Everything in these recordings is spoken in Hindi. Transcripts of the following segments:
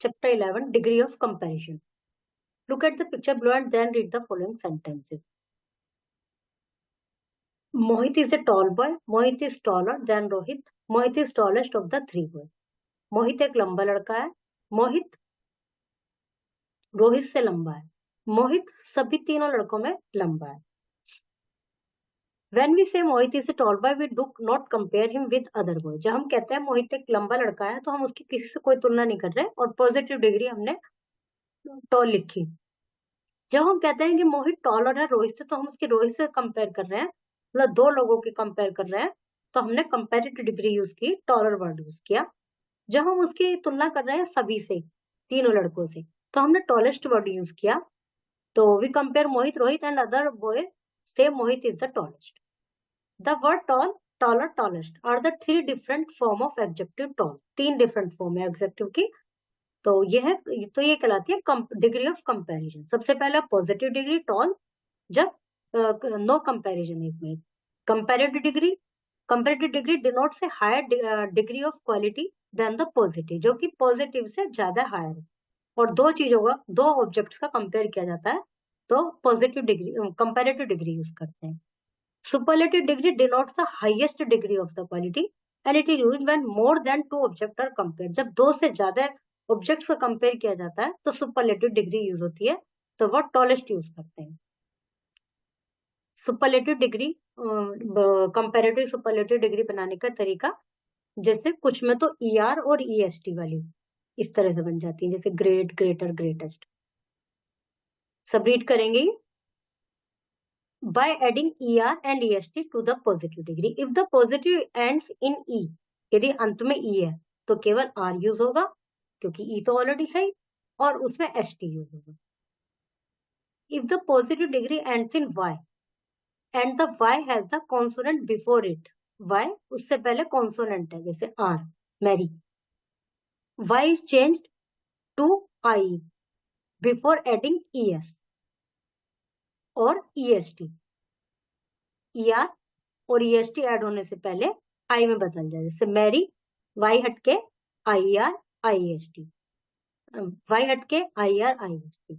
Chapter 11, Degree of Comparison. Look at the picture below and then read the following sentences. Mohit is a tall boy. Mohit is taller than Rohit. Mohit is tallest of the three boys. मोहित एक लंबा लड़का है. मोहित रोहित से लंबा है. मोहित सभी तीनों लड़कों में लंबा है. When we say Mohit is a tall boy, we do not compare him with other boys. जब हम कहते हैं मोहित एक लंबा लड़का है तो हम उसकी किसी से कोई तुलना नहीं कर रहे और पॉजिटिव डिग्री हमने टॉल लिखी. जब हम कहते हैं कि मोहित टॉलर है रोहित से तो हम उसकी रोहित से कंपेयर कर रहे हैं, मतलब दो लोगों की कंपेयर कर रहे हैं, तो हमने कंपेरेटिव डिग्री यूज की, टॉलर वर्ड यूज किया. जब हम उसकी तुलना कर रहे हैं सभी से, तीनों लड़कों से, तो हमने टॉलेस्ट वर्ड यूज किया. तो we compare Mohit Rohit and other boy से Mohit is the tallest. The word tall, taller, tallest are the three different form of adjective tall. तीन डिफरेंट फॉर्म है एडजेक्टिव की. तो ये है, तो ये कहलाती है डिग्री ऑफ कंपैरिजन. सबसे पहला पॉजिटिव डिग्री टॉल, जब no comparison is made. Comparative degree denotes a higher degree of quality than the positive, जो कि पॉजिटिव से ज्यादा हायर है. और दो चीजों का, दो ऑब्जेक्ट्स का कंपेयर किया जाता है तो positive degree, comparative degree use करते हैं. Superlative degree denotes the highest degree of the quality and it is used when more than two object are compared. जब दो से ज्यादा ऑब्जेक्ट्स को कंपेयर किया जाता है तो सुपरलेटिव डिग्री यूज होती है, तो वो टॉलेस्ट यूज करते हैं. Superlative degree, comparative superlative degree बनाने का तरीका, जैसे कुछ में तो ER और EST वाली इस तरह से बन जाती है, जैसे ग्रेट, ग्रेटर, ग्रेटेस्ट. सब रीड करेंगे. By adding ER and EST to the positive degree, if the positive ends in E, यदि अंत में E है तो केवल R यूज होगा क्योंकि E तो ऑलरेडी है, और उसमें ST यूज होगा. If the positive degree ends in Y and the Y has the consonant before it, Y उससे पहले consonant है, जैसे R, Mary, Y is changed to IE before adding ES और EST. ER और EST ऐड होने से पहले I में बदल जाए, जैसे मैरी, Y हटके IER IEST, Y हटके IER IEST.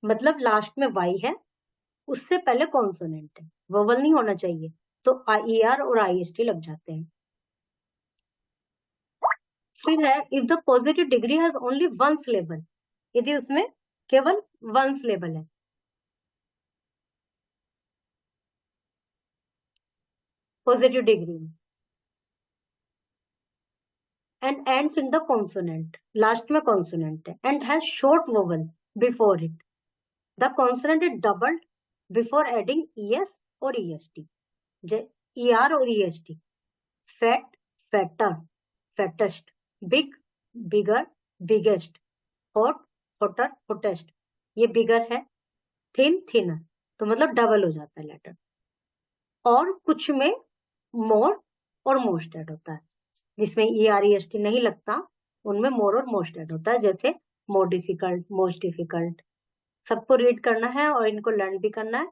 मतलब लास्ट में Y है, उससे पहले कॉन्सोनेंट है, वोवल नहीं होना चाहिए, तो IER और IEST लग जाते हैं. फिर है if the positive degree has only one syllable, यदि उसमें केवल वन सिलेबल है. पॉजिटिव डिग्री में and ends in the consonant, last में consonant है, and has short vowel before it. The consonant is doubled before adding ES or EST. ER और EST. Fat, fatter, fattest. Big, bigger, biggest. Hot, hotter, hottest. ये bigger है. Thin, thinner. तो मतलब डबल हो जाता है लेटर. और कुछ में more और most ऐड होता है, जिसमें ER EST नहीं लगता, उनमें मोर और मोस्ट ऐड होता है, जैसे मोर डिफिकल्ट, मोस्ट डिफिकल्ट. सबको रीड करना है और इनको लर्न भी करना है.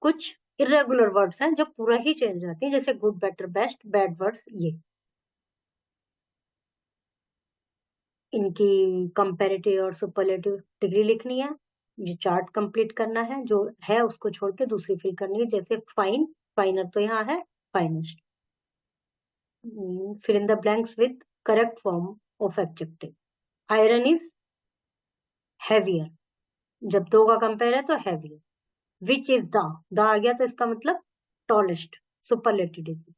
कुछ इरेगुलर वर्ड्स हैं जो पूरा ही चेंज रहती हैं, जैसे good, better, best, bad words. ये इनकी कंपैरेटिव और सुपरलेटिव डिग्री लिखनी है. ये चार्ट कंप्लीट करना है, जो है उसको छोड़ के दूसरी फिल करनी है, जैसे फाइन, फाइनर तो यहाँ है, finest. fill in the blanks with correct form of adjective. Iron is heavier, जब दो का कंपेयर है तो heavier. Which is the आ गया तो इसका मतलब tallest, superlative degree.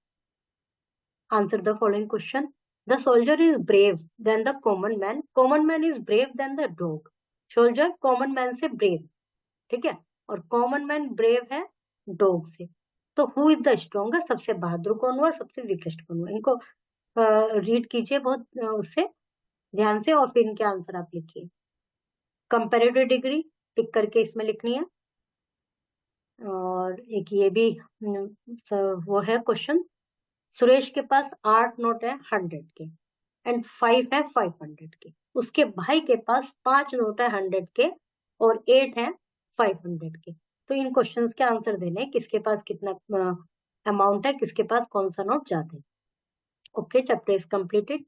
Answer the following question. The soldier is brave than the common man. Common man is brave than the dog. Soldier common man से brave, ठीक है, और common man brave है dog से. तो हु इज द स्ट्रॉन्गर, सबसे बहादुर कौन हुआ, सबसे वीकेस्ट कौन हुआ. इनको रीड कीजिए बहुत उससे ध्यान से, और फिर इनके आंसर आप लिखिए. कंपैरेटिव डिग्री टिक करके इसमें लिखनी है. और एक ये भी वो है क्वेश्चन. सुरेश के पास 8 नोट है 100 के एंड 5 है 500 के. उसके भाई के पास 5 नोट है 100 के और 8 है 500 के. तो इन क्वेश्चंस के आंसर देने, किसके पास कितना अमाउंट है, किसके पास कौन सा नोट ज्यादा है. Okay, chapter is completed.